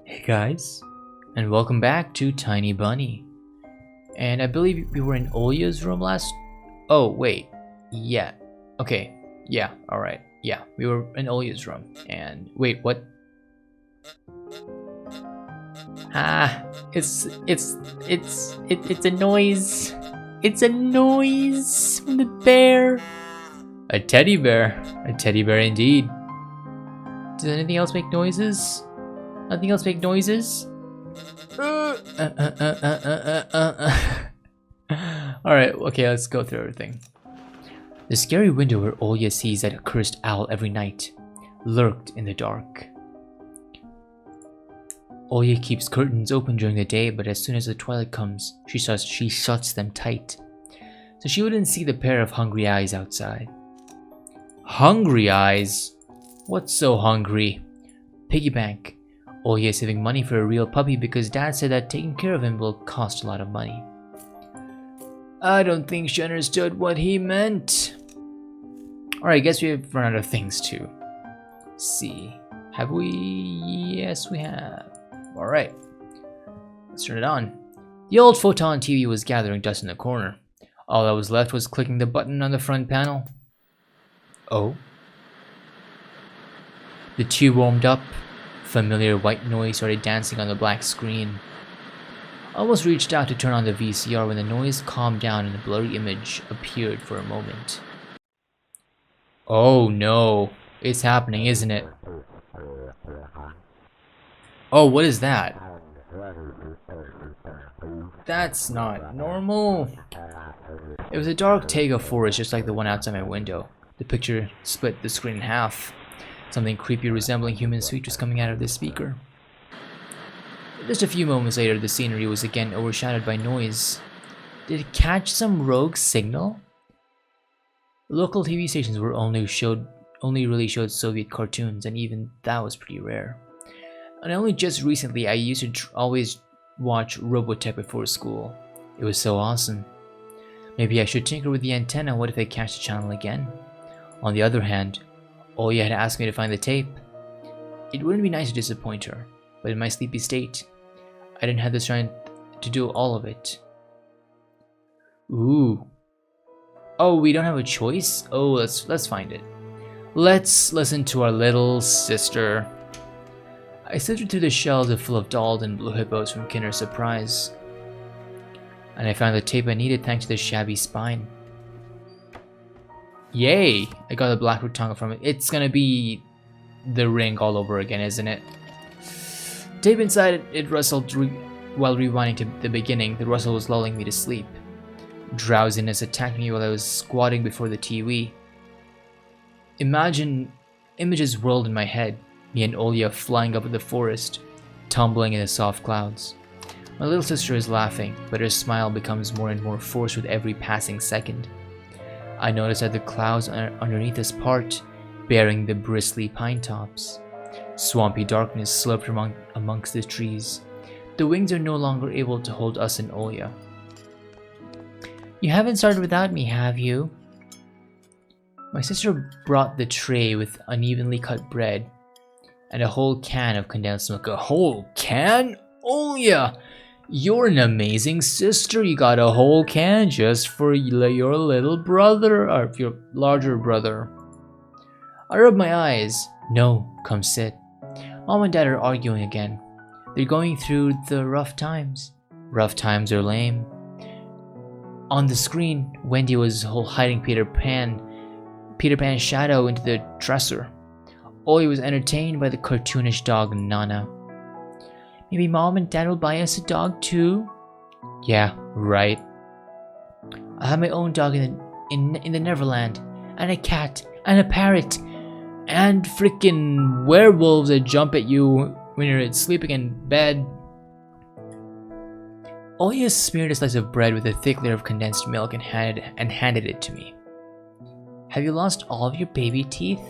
Hey guys, and welcome back to Tiny Bunny. And I believe we were in Olya's room last. Oh wait, yeah. Okay, yeah. All right, yeah. We were in Olya's room. And wait, what? It's a noise. It's a noise from the bear. A teddy bear. A teddy bear indeed. Does anything else make noises? Nothing else make noises? Alright, okay, let's go through everything. The scary window where Olya sees that accursed owl every night lurked in the dark. Olya keeps curtains open during the day, but as soon as the twilight comes, she shuts them tight, so she wouldn't see the pair of hungry eyes outside. Hungry eyes? What's so hungry? Piggy bank. Olya is saving money for a real puppy because Dad said that taking care of him will cost a lot of money. I don't think she understood what he meant. Alright, I guess we have run out of things to see. Have we? Yes, we have. Alright, let's turn it on. The old photon TV was gathering dust in the corner. All that was left was clicking the button on the front panel. Oh? The tube warmed up. Familiar white noise started dancing on the black screen. I almost reached out to turn on the VCR when the noise calmed down and a blurry image appeared for a moment. Oh no, it's happening, isn't it? Oh, what is that? That's not normal. It was a dark taiga forest just like the one outside my window. The picture split the screen in half. Something creepy resembling human speech was coming out of the speaker. Just a few moments later, the scenery was again overshadowed by noise. Did it catch some rogue signal? Local TV stations were only really showed Soviet cartoons, and even that was pretty rare. And only just recently I used to always watch Robotech before school. It was so awesome. Maybe I should tinker with the antenna. What if I catch the channel again? On the other hand, Olya had asked me to find the tape. It wouldn't be nice to disappoint her, but in my sleepy state, I didn't have the strength to do all of it. Ooh. Oh, we don't have a choice? Oh, let's find it. Let's listen to our little sister. I sifted through the shelves full of dolls and blue hippos from Kinder Surprise, and I found the tape I needed thanks to the shabby spine. Yay! I got a black rectangle from it. It's gonna be the ring all over again, isn't it? Tape inside it rustled while rewinding to the beginning. The rustle was lulling me to sleep. Drowsiness attacked me while I was squatting before the TV. Images whirled in my head. Me and Olya flying up in the forest, tumbling in the soft clouds. My little sister is laughing, but her smile becomes more and more forced with every passing second. I noticed that the clouds underneath us part, bearing the bristly pine tops. Swampy darkness sloped amongst the trees. The wings are no longer able to hold us and Olya. You haven't started without me, have you? My sister brought the tray with unevenly cut bread and a whole can of condensed milk. A whole can? Olya! You're an amazing sister. You got a whole can just for your little brother, or your larger brother. I rubbed my eyes. No, come sit. Mom and Dad are arguing again. They're going through the rough times. Rough times are lame. On the screen, Wendy was hiding Peter Pan's shadow into the dresser. Olya was entertained by the cartoonish dog Nana. Maybe Mom and Dad will buy us a dog too? Yeah, right. I have my own dog in the Neverland, and a cat, and a parrot, and freaking werewolves that jump at you when you're sleeping in bed. Olya smeared a slice of bread with a thick layer of condensed milk and handed it to me. Have you lost all of your baby teeth?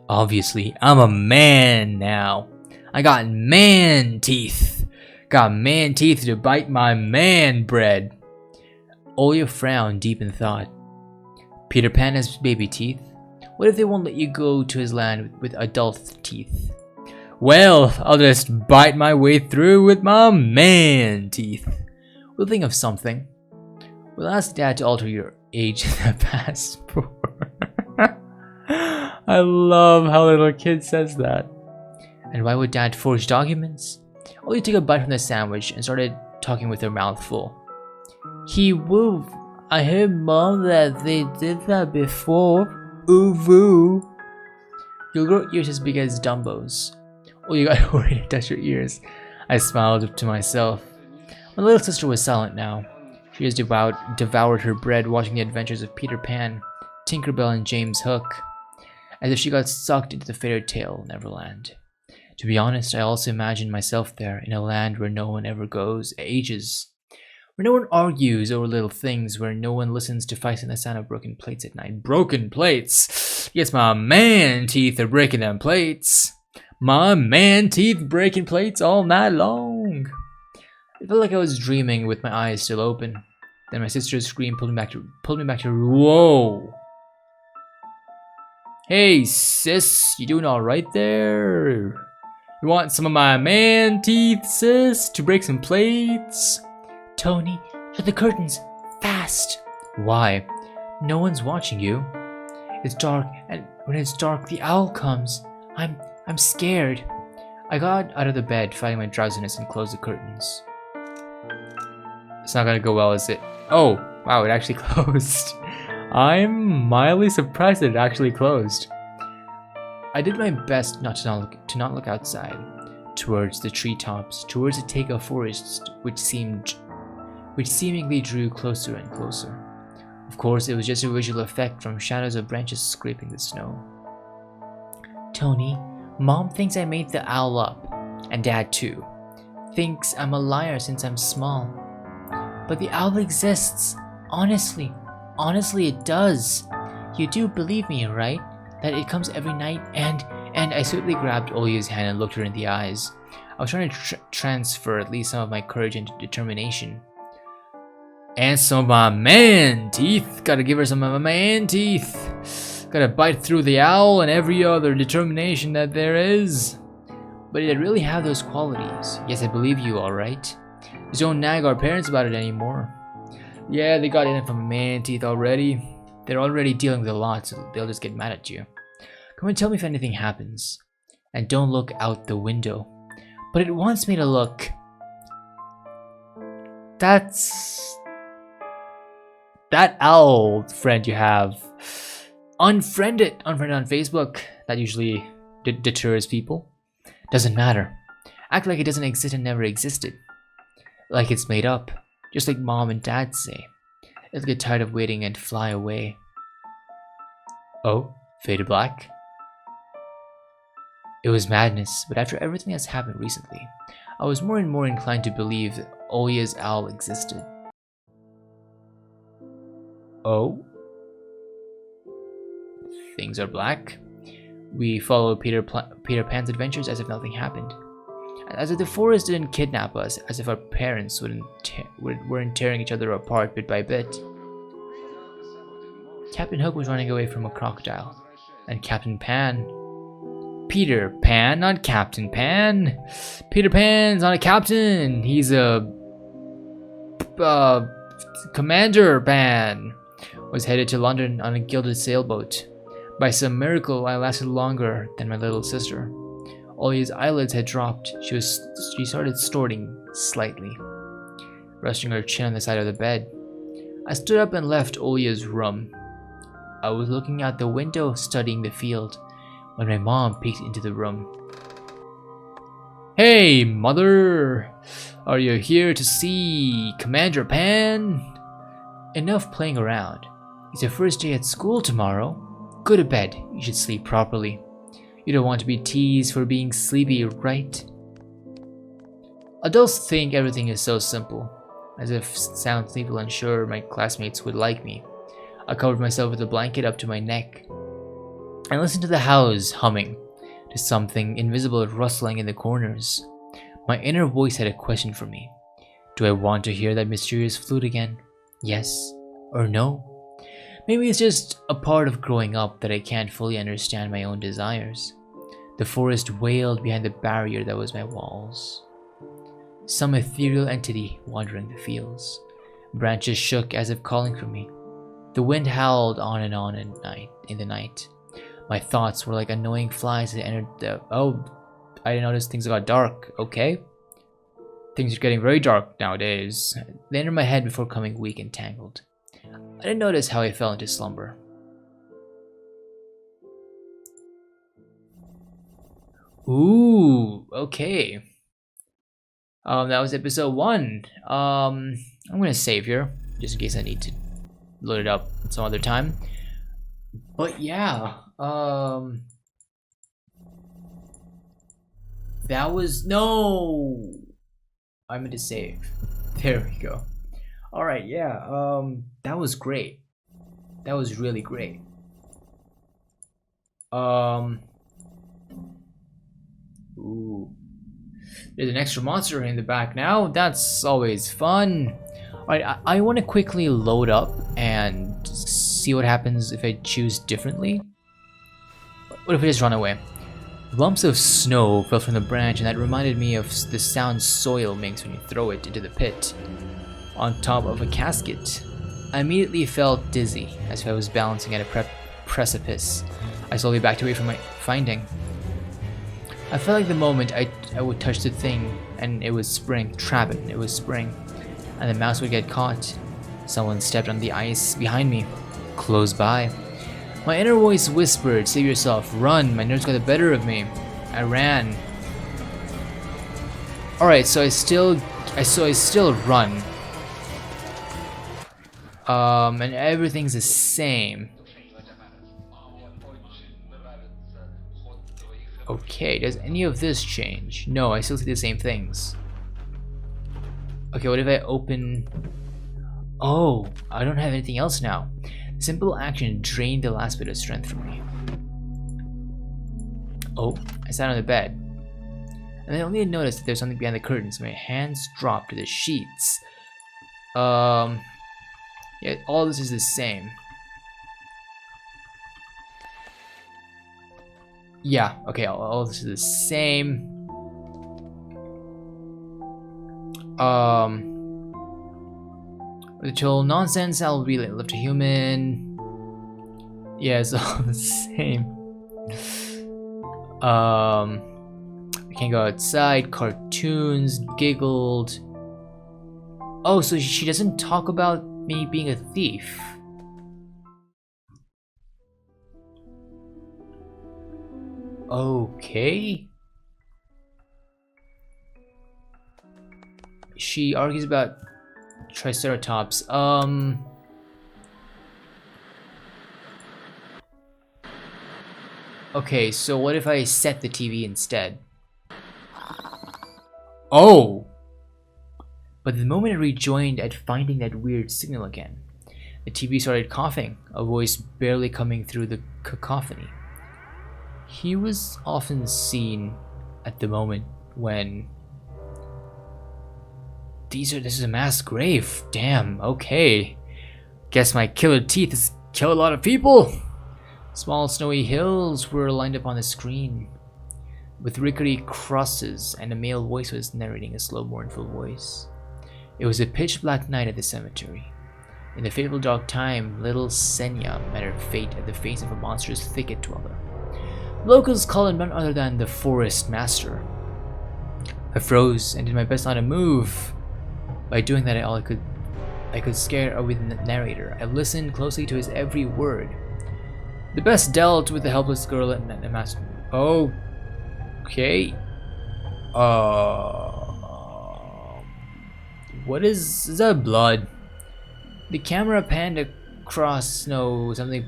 Obviously, I'm a man now. I got man teeth. Got man teeth to bite my man bread. Olya frowned deep in thought. Peter Pan has baby teeth. What if they won't let you go to his land with adult teeth? Well, I'll just bite my way through with my man teeth. We'll think of something. We'll ask Dad to alter your age in the passport. I love how little kid says that. And why would Dad forge documents? Ollie took a bite from the sandwich and started talking with her mouth full. He will. I heard Mom that they did that before. Ooh. You'll grow ears as big as Dumbo's. Oh, you got worried to touch your ears. I smiled to myself. My little sister was silent now. She has devoured her bread watching the adventures of Peter Pan, Tinkerbell, and James Hook, as if she got sucked into the fairy tale Neverland. To be honest, I also imagined myself there, in a land where no one ever ages, where no one argues over little things, where no one listens to fights in the sound of broken plates at night. Broken plates? Yes, my man teeth are breaking them plates. My man teeth breaking plates all night long. It felt like I was dreaming with my eyes still open. Then my sister's scream pulled me back to whoa. Hey sis, you doing alright there? You want some of my man teeth, sis, to break some plates? Tony, shut the curtains, fast. Why? No one's watching you. It's dark, and when it's dark, the owl comes. I'm scared. I got out of the bed, fighting my drowsiness, and closed the curtains. It's not gonna go well, is it? Oh, wow, it actually closed. I'm mildly surprised that it actually closed. I did my best to not look outside, towards the treetops, towards the Tega forest, which seemingly drew closer and closer. Of course, it was just a visual effect from shadows of branches scraping the snow. Tony, Mom thinks I made the owl up, and Dad too. Thinks I'm a liar since I'm small. But the owl exists. Honestly it does. You do believe me, right? That it comes every night and I swiftly grabbed Olia's hand and looked her in the eyes. I was trying to transfer at least some of my courage and determination. And some of my man teeth. Gotta give her some of my man teeth. Gotta bite through the owl and every other determination that there is. But did it really have those qualities? Yes, I believe you, alright. Just don't nag our parents about it anymore. Yeah, they got in from man teeth already. They're already dealing with a lot, so they'll just get mad at you. Come and tell me if anything happens. And don't look out the window. But it wants me to look. That's... that owl friend you have. Unfriend it. Unfriend it on Facebook. That usually deters people. Doesn't matter. Act like it doesn't exist and never existed. Like it's made up. Just like Mom and Dad say. It'll get tired of waiting and fly away. Oh, faded black? It was madness, but after everything that's happened recently, I was more and more inclined to believe that Olia's owl existed. Oh? Things are black. We follow Peter Pan's adventures as if nothing happened. As if the forest didn't kidnap us, as if our parents weren't tearing each other apart bit by bit. Captain Hook was running away from a crocodile, and Captain Pan... Peter Pan, not Captain Pan! Peter Pan's not a captain! He's a... Commander Pan! Was headed to London on a gilded sailboat. By some miracle, I lasted longer than my little sister. Olia's eyelids had dropped. She started snorting slightly, resting her chin on the side of the bed. I stood up and left Olia's room. I was looking out the window, studying the field, when my mom peeked into the room. Hey, Mother! Are you here to see Commander Pan? Enough playing around. It's your first day at school tomorrow. Go to bed. You should sleep properly. You don't want to be teased for being sleepy, right? Adults think everything is so simple, as if sound sleepy and unsure my classmates would like me. I covered myself with a blanket up to my neck and listened to the house humming, to something invisible rustling in the corners. My inner voice had a question for me. Do I want to hear that mysterious flute again? Yes or no? Maybe it's just a part of growing up that I can't fully understand my own desires. The forest wailed behind the barrier that was my walls. Some ethereal entity wandering the fields. Branches shook as if calling for me. The wind howled on in the night. My thoughts were like annoying flies that entered the... Oh, I didn't notice things got dark. Okay. Things are getting very dark nowadays. They entered my head before becoming weak and tangled. I didn't notice how I fell into slumber. Ooh, okay. That was episode 1. I'm gonna save here, just in case I need to load it up some other time. But yeah, that was... No! I meant to save. There we go. Alright, yeah, that was great. That was really great. Ooh. There's an extra monster in the back now. That's always fun. Alright, I want to quickly load up and see what happens if I choose differently. What if I just run away? Lumps of snow fell from the branch, and that reminded me of the sound soil makes when you throw it into the pit on top of a casket. I immediately felt dizzy, as if I was balancing at a precipice. I slowly backed away from my finding. I felt like the moment I would touch the thing and it would spring, trap it, and it would spring, and the mouse would get caught. Someone stepped on the ice behind me, close by. My inner voice whispered, "Save yourself, run." My nerves got the better of me. I ran. Alright, so I still run. And everything's the same. Okay, does any of this change? No, I still see the same things. Okay, what if I open... Oh, I don't have anything else now. Simple action drained the last bit of strength from me. Oh, I sat on the bed. And I only noticed that there's something behind the curtains. My hands dropped to the sheets. Yeah, all this is the same. Yeah, okay, all this is the same. Ritual nonsense, I'll be left a human. Yeah, it's all the same. I can't go outside, cartoons, giggled. Oh, so she doesn't talk about me being a thief. Okay. She argues about Triceratops. Okay, so what if I set the TV instead? Oh! But the moment I rejoined at finding that weird signal again, the TV started coughing, a voice barely coming through the cacophony. He was often seen at the moment when... This is a mass grave. Damn, okay. Guess my killer teeth has killed a lot of people. Small snowy hills were lined up on the screen with rickety crosses, and a male voice was narrating a slow, mournful voice. It was a pitch black night at the cemetery. In the fateful dark time, little Senya met her fate at the face of a monstrous thicket dweller. Locals called him none other than the Forest Master. I froze and did my best not to move. By doing that, I could scare away the narrator. I listened closely to his every word. The best dealt with the helpless girl and the master. Okay. What is that blood? The camera panned across snow, something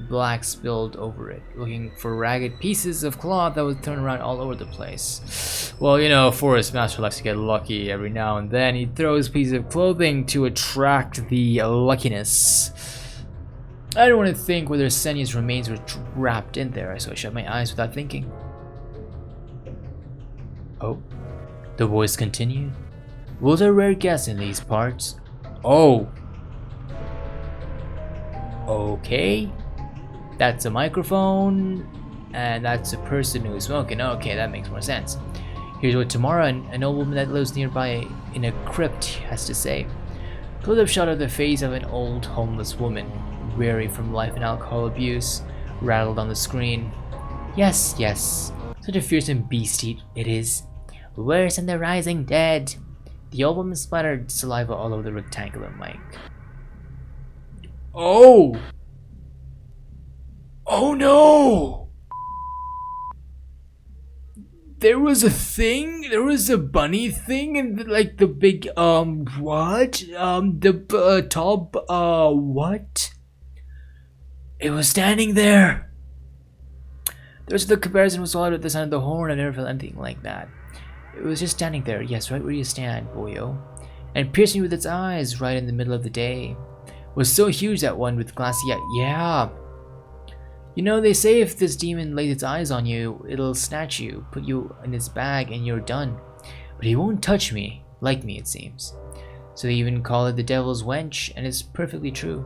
black spilled over it, looking for ragged pieces of cloth that was thrown around all over the place. Well, you know, Forest Master likes to get lucky every now and then. He throws pieces of clothing to attract the luckiness. I don't want to think whether Senya's remains were wrapped in there, so I shut my eyes without thinking. Oh, the voice continued. Was a rare guest in these parts. Oh. Okay. That's a microphone. And that's a person who's smoking. Okay, that makes more sense. Here's what Tamara, an old woman that lives nearby in a crypt, has to say. Close-up shot of the face of an old homeless woman, weary from life and alcohol abuse, rattled on the screen. Yes, yes, such a fearsome beast it is. Worse than the rising dead. The old woman splattered saliva all over the rectangular mic. Oh! Oh no! There was a thing? There was a bunny thing and like the big, what? The top, what? It was standing there! There's the comparison was swallowed at the sound of the horn. I never felt anything like that. It was just standing there, yes, right where you stand, boyo. And piercing with its eyes right in the middle of the day. Was so huge that one with glassy eye. Yeah. You know, they say if this demon lays its eyes on you, it'll snatch you, put you in its bag, and you're done. But he won't touch me, like me it seems. So they even call it the devil's wench, and it's perfectly true.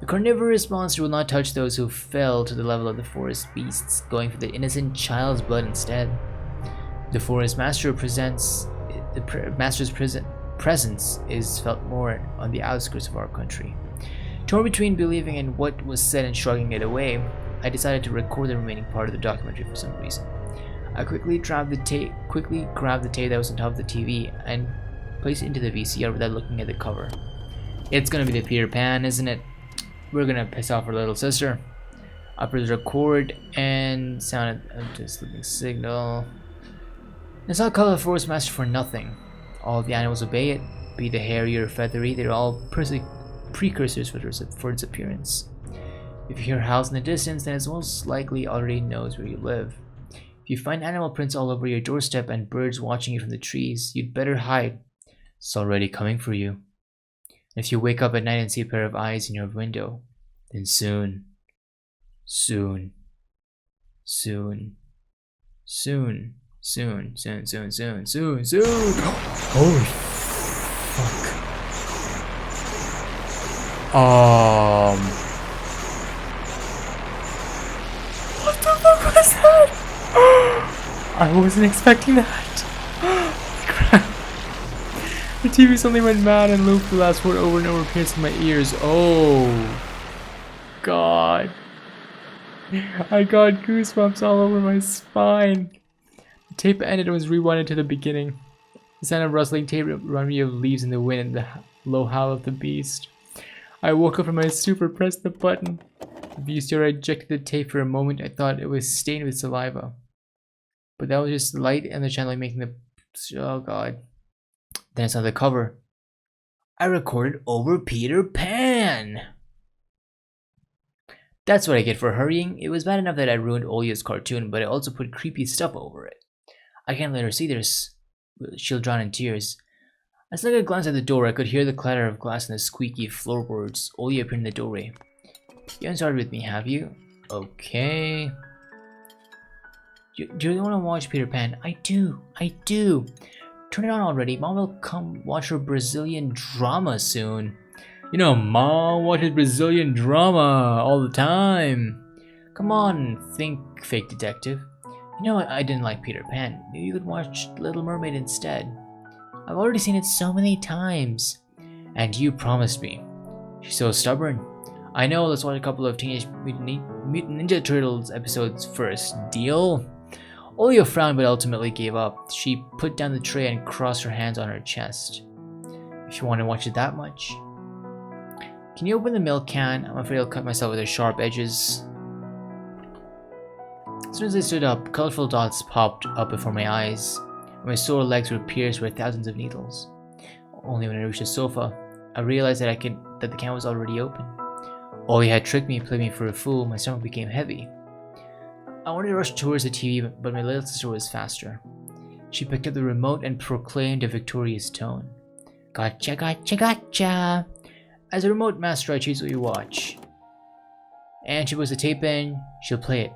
The carnivorous monster will not touch those who fell to the level of the forest beasts, going for the innocent child's blood instead. The forest master presents the master's presence is felt more on the outskirts of our country. Torn between believing in what was said and shrugging it away, I decided to record the remaining part of the documentary for some reason. I quickly grabbed the tape that was on top of the TV and placed it into the VCR without looking at the cover. It's gonna be the Peter Pan, isn't it? We're gonna piss off our little sister. I pressed record and sounded to a sleeping signal. It's not called a forest master for nothing. All the animals obey it, be they hairy or feathery, they're all precursors for its appearance. If you hear howls in the distance, then it most likely already knows where you live. If you find animal prints all over your doorstep and birds watching you from the trees, you'd better hide. It's already coming for you. And if you wake up at night and see a pair of eyes in your window, then soon, soon, soon, soon, soon, soon, soon, soon, soon, soon. Holy fuck. What the fuck was that? I wasn't expecting that. Holy crap. The TV suddenly went mad and looped the last word over and over, piercing my ears. Oh god. I got goosebumps all over my spine. The tape ended and was rewinded to the beginning. The sound of rustling tape reminded me of leaves in the wind and the low howl of the beast. I woke up from my stupor, pressed the button. The VCR ejected the tape for a moment. I thought it was stained with saliva. But that was just the light and the channel making the... Oh god. Then I saw the cover. I recorded over Peter Pan! That's what I get for hurrying. It was bad enough that I ruined Olia's cartoon, but I also put creepy stuff over it. I can't let her see this. She'll drown in tears. As I glanced at the door, I could hear the clatter of glass and the squeaky floorboards. Olia appeared in the doorway. You haven't started with me, have you? Okay. Do you really want to watch Peter Pan? I do. Turn it on already. Mom will come watch her Brazilian drama soon. You know, Mom watches Brazilian drama all the time. Come on, think, fake detective. You know, I didn't like Peter Pan. Maybe you could watch Little Mermaid instead. I've already seen it so many times. And you promised me. She's so stubborn. I know, let's watch a couple of Teenage Mutant Ninja Turtles episodes first. Deal? Olia frowned but ultimately gave up. She put down the tray and crossed her hands on her chest. If you want to watch it that much. Can you open the milk can? I'm afraid I'll cut myself with the sharp edges. As soon as I stood up, colorful dots popped up before my eyes. My sore legs were pierced with thousands of needles. Only when I reached the sofa, I realized that the can was already open. Olia had tricked me, played me for a fool. My stomach became heavy. I wanted to rush towards the TV, but my little sister was faster. She picked up the remote and proclaimed a victorious tone. Gotcha, gotcha, gotcha! As a remote master, I choose what you watch. And she puts the tape in, she'll play it.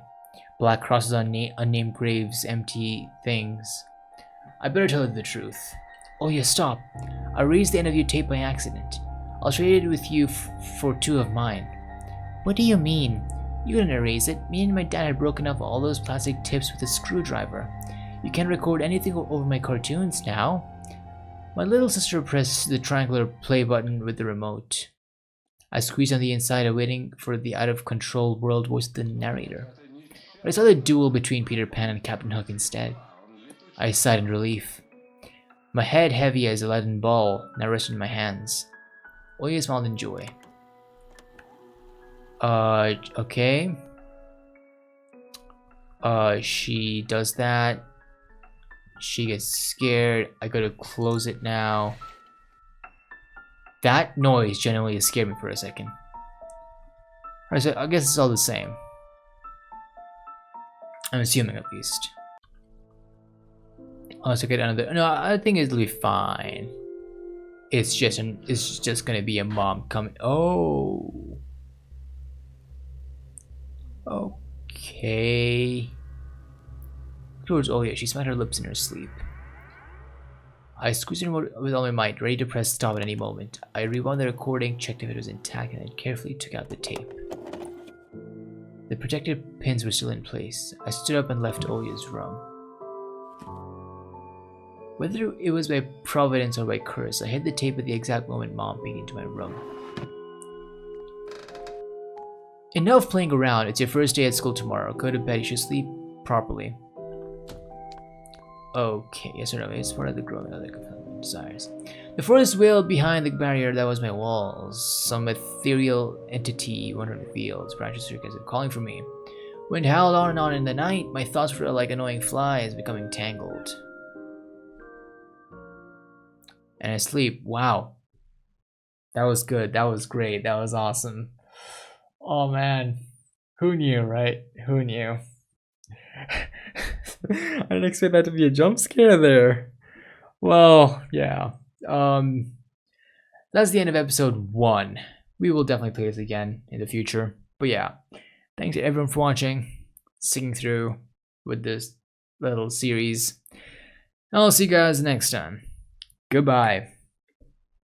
Black crosses on unnamed graves, empty things. I better tell her the truth. Oh yeah, stop. I raised the end of your tape by accident. I'll trade it with you for two of mine. What do you mean? You couldn't erase it. Me and my dad had broken off all those plastic tips with a screwdriver. You can't record anything over my cartoons now. My little sister pressed the triangular play button with the remote. I squeezed on the inside, waiting for the out-of-control world voice of the narrator. But I saw the duel between Peter Pan and Captain Hook instead. I sighed in relief. My head heavy as a leaden ball now rested in my hands. Oya smiled in joy. Okay. She does that. She gets scared. I gotta close it now. That noise genuinely scared me for a second. Alright, so I guess it's all the same. I'm assuming, at least. Oh, so get another. No, I think it'll be fine. It's just gonna be a mom coming. Oh. Okay. Towards Oya, she smacked her lips in her sleep. I squeezed the remote with all my might, ready to press stop at any moment. I rewound the recording, checked if it was intact, and then carefully took out the tape. The protective pins were still in place. I stood up and left Oya's room. Whether it was by providence or by curse, I hid the tape at the exact moment Mom peeked into my room. Enough playing around. It's your first day at school tomorrow. Go to bed. You should sleep properly. Okay, yes or no? It's part of the growing other desires. The forest wailed behind the barrier that was my walls. Some ethereal entity wandered the fields, branches circus calling for me. Wind howled on and on in the night. My thoughts were like annoying flies becoming tangled. And I sleep. Wow. That was good. That was great. That was awesome. Oh man. Who knew, right? Who knew? I didn't expect that to be a jump scare there. Well, yeah. That's the end of episode 1. We will definitely play this again in the future. But yeah, thanks to everyone for watching, sticking through with this little series. I'll see you guys next time. Goodbye.